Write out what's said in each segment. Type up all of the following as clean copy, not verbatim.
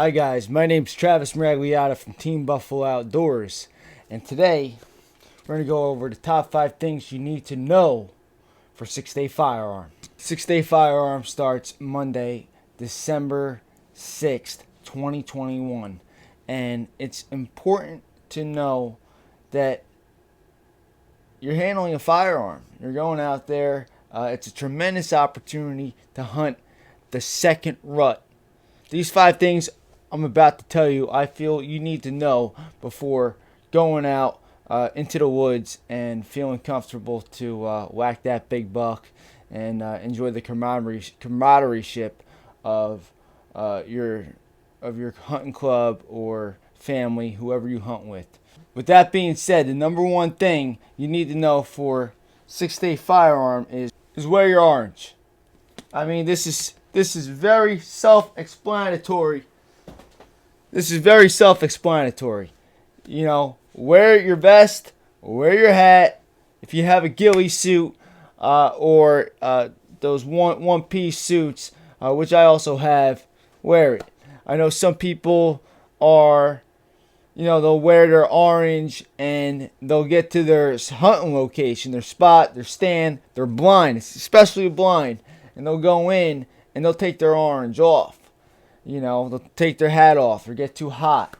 Hi guys, my name's Travis Maragliata from Team Buffalo Outdoors, and today we're going to go over the top 5 things you need to know for 6-Day Firearm. 6-Day Firearm starts Monday, December 6th, 2021, and it's important to know that you're handling a firearm. You're going out there. It's a tremendous opportunity to hunt the second rut. These 5 things I'm about to tell you, I feel you need to know before going out into the woods and feeling comfortable to whack that big buck and enjoy the camaraderie of your hunting club or family, whoever you hunt with. With that being said, the number one thing you need to know for 6-Day Firearm is wear your orange. I mean, this is very self-explanatory. You know, wear your vest, wear your hat. If you have a ghillie suit or those one-piece suits, which I also have, wear it. I know some people are, they'll wear their orange and they'll get to their hunting location, their spot, their stand. They're blind, especially blind, and they'll go in and they'll take their orange off. They'll take their hat off or get too hot.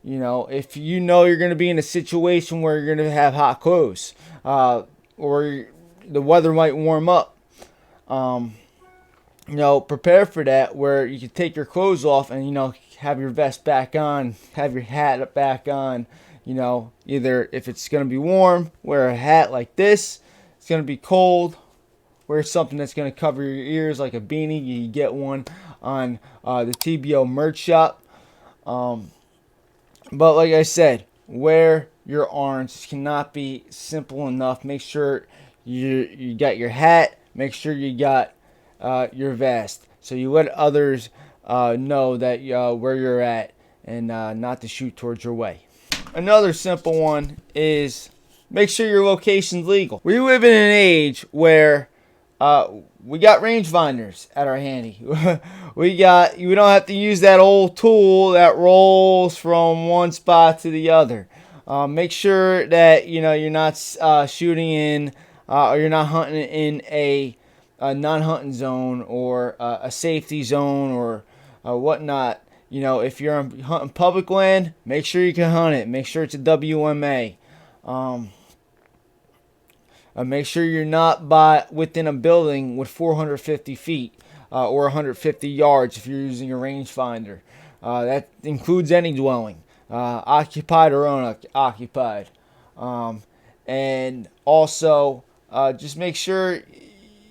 If you know you're going to be in a situation where you're going to have hot clothes or the weather might warm up, prepare for that where you can take your clothes off and, have your vest back on, have your hat back on. Either if it's going to be warm, wear a hat like this. It's going to be cold, wear something that's going to cover your ears like a beanie. You get one on the TBO merch shop. But like I said, wear your orange. It cannot be simple enough. Make sure you got your hat. Make sure you got your vest, so you let others know that where you're at and not to shoot towards your way. Another simple one is make sure your location's legal. We live in an age where we got rangefinders at our handy. We don't have to use that old tool that rolls from one spot to the other. Make sure that you're not shooting in or you're not hunting in a non-hunting zone or a safety zone or whatnot. If you're hunting public land, make sure you can hunt it. Make sure it's a WMA. Make sure you're not within a building with 450 feet or 150 yards if you're using a rangefinder. That includes any dwelling, occupied or unoccupied. And also, just make sure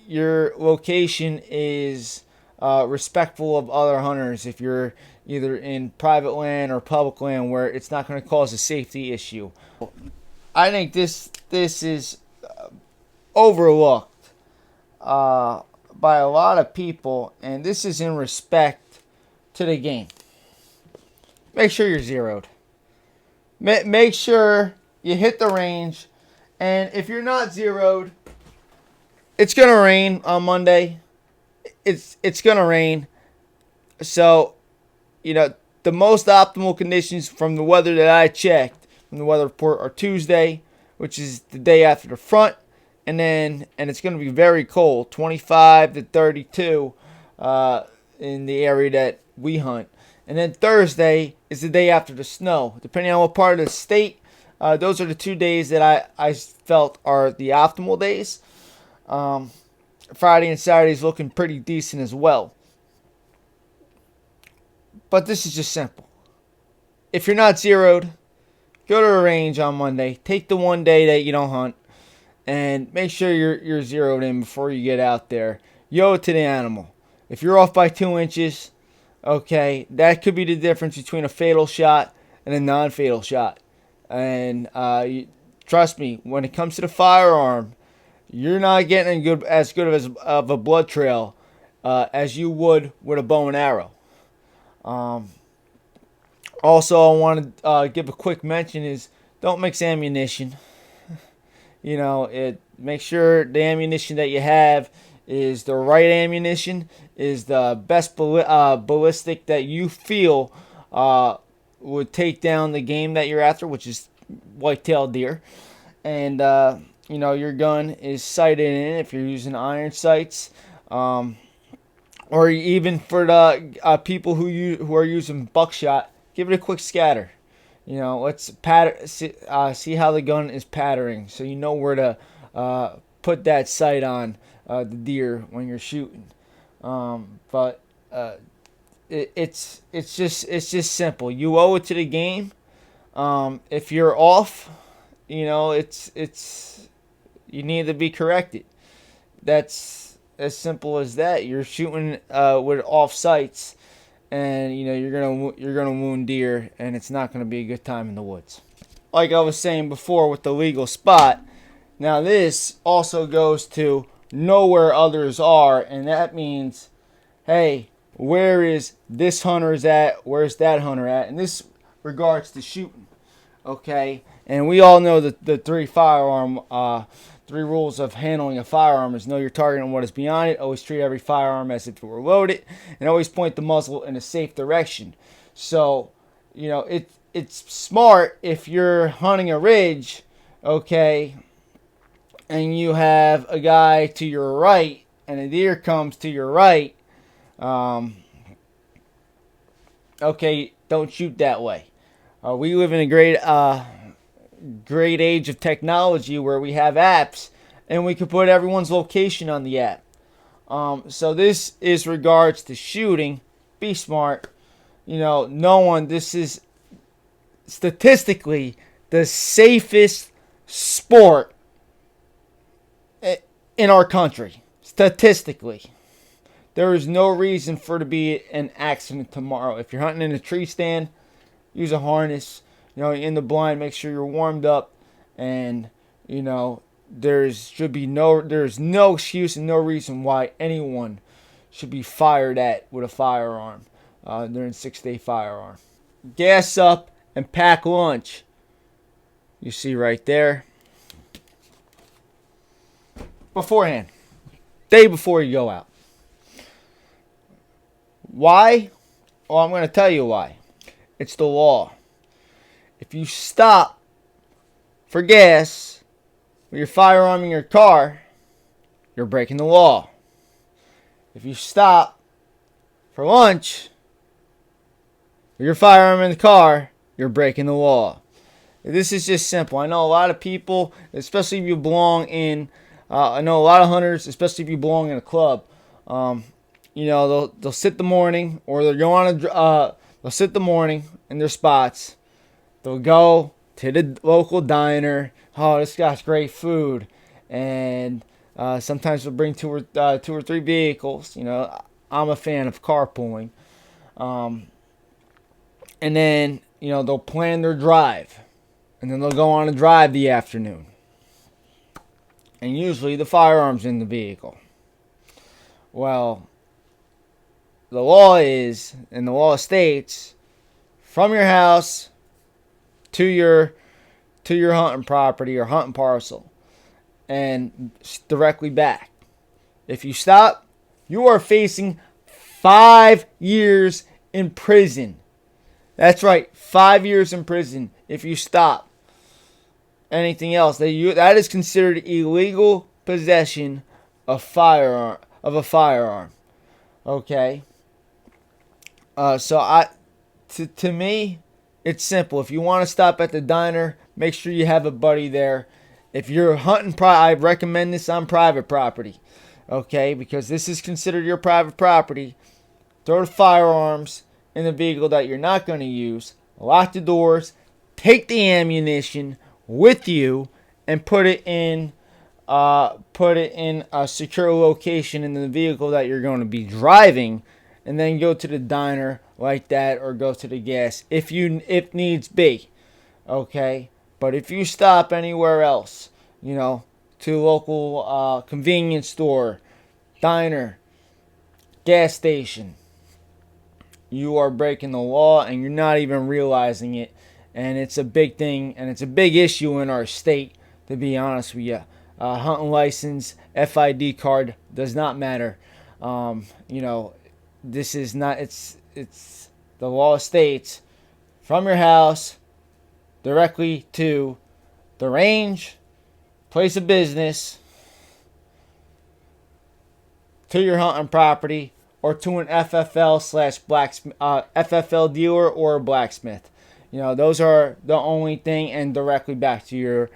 your location is respectful of other hunters if you're either in private land or public land where it's not going to cause a safety issue. I think this is overlooked by a lot of people, and this is in respect to the game. Make sure you're zeroed. Make sure you hit the range, and if you're not zeroed, it's gonna rain on Monday. It's gonna rain, so the most optimal conditions from the weather that I checked from the weather report are Tuesday, which is the day after the front. And it's going to be very cold, 25 to 32 in the area that we hunt. And then Thursday is the day after the snow. Depending on what part of the state, those are the 2 days that I felt are the optimal days. Friday and Saturday is looking pretty decent as well. But this is just simple. If you're not zeroed, go to a range on Monday. Take the one day that you don't hunt. And make sure you're zeroed in before you get out there. You owe it to the animal. If you're off by 2 inches, okay, that could be the difference between a fatal shot and a non-fatal shot. And trust me, when it comes to the firearm, you're not getting as good of a blood trail as you would with a bow and arrow. Also, I want to give a quick mention is don't mix ammunition. Make sure the ammunition that you have is the right ammunition, is the best ballistic that you feel would take down the game that you're after, which is white-tailed deer. And your gun is sighted in if you're using iron sights, or even for the people who are using buckshot, give it a quick scatter. Let's see how the gun is patterning, so you know where to put that sight on the deer when you're shooting. But it's just simple. You owe it to the game. If you're off, it's you need to be corrected. That's as simple as that. You're shooting with off sights, and you're gonna wound deer, and it's not gonna be a good time in the woods. Like I was saying before with the legal spot. Now this also goes to know where others are, and that means, hey, where is this hunter's at? Where's that hunter at? And this regards to shooting. Okay, and we all know that the three rules of handling a firearm is know your target and what is beyond it. Always treat every firearm as if it were loaded, and always point the muzzle in a safe direction. So, it's smart if you're hunting a ridge, okay, and you have a guy to your right and a deer comes to your right. Okay, don't shoot that way. We live in a great age of technology where we have apps and we can put everyone's location on the app. So this is regards to shooting. Be smart. This is statistically the safest sport in our country. Statistically. There is no reason for it to be an accident tomorrow. If you're hunting in a tree stand, use a harness. In the blind, make sure you're warmed up, and there's no excuse and no reason why anyone should be fired at with a firearm during 6-day firearm. Gas up and pack lunch. You see right there. Beforehand, day before you go out. Why? Well, I'm going to tell you why. It's the law. If you stop for gas with your firearm in your car, you're breaking the law. If you stop for lunch with your firearm in the car, you're breaking the law. This is just simple. I know a lot of people, especially if you belong in, I know a lot of hunters, especially if you belong in a club, they'll sit the morning, or they'll go on they'll sit the morning in their spots. They'll go to the local diner. Oh, this guy's great food, and sometimes they'll bring two or three vehicles. I'm a fan of carpooling, and then they'll plan their drive, and then they'll go on a drive the afternoon, and usually the firearm's in the vehicle. Well, the law is, and the law states, from your house to your hunting property or hunting parcel, and directly back. If you stop, you are facing 5 years in prison. That's right, 5 years in prison if you stop. Anything else that is considered illegal possession of a firearm. Okay. To me, it's simple. If you want to stop at the diner, make sure you have a buddy there. If you're hunting, I recommend this on private property, okay? Because this is considered your private property. Throw the firearms in the vehicle that you're not going to use. Lock the doors. Take the ammunition with you and put it in a secure location in the vehicle that you're going to be driving, and then go to the diner like that, or go to the gas if needs be. Okay? But if you stop anywhere else, to a local convenience store, diner, gas station, you are breaking the law and you're not even realizing it. And it's a big thing, and it's a big issue in our state, to be honest with you. Hunting license, FID card does not matter. This is not, it's the law states from your house directly to the range, place of business, to your hunting property, or to an FFL dealer or a blacksmith. You know, those are the only thing, and directly back to your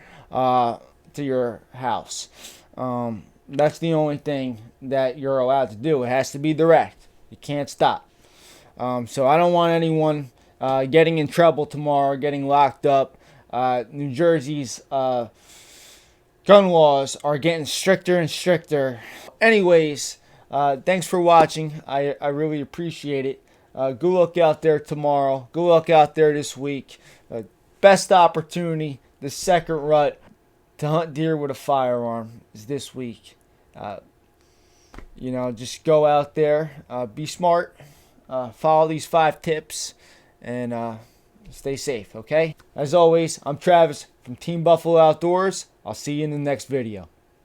house. That's the only thing that you're allowed to do. It has to be direct. You can't stop. So I don't want anyone getting in trouble tomorrow, getting locked up. New Jersey's gun laws are getting stricter and stricter. Anyways, thanks for watching. I really appreciate it. Good luck out there tomorrow. Good luck out there this week. Best opportunity, the second rut to hunt deer with a firearm is this week. You know, just go out there, be smart, follow these 5 tips, and stay safe, okay? As always, I'm Travis from Team Buffalo Outdoors. I'll see you in the next video.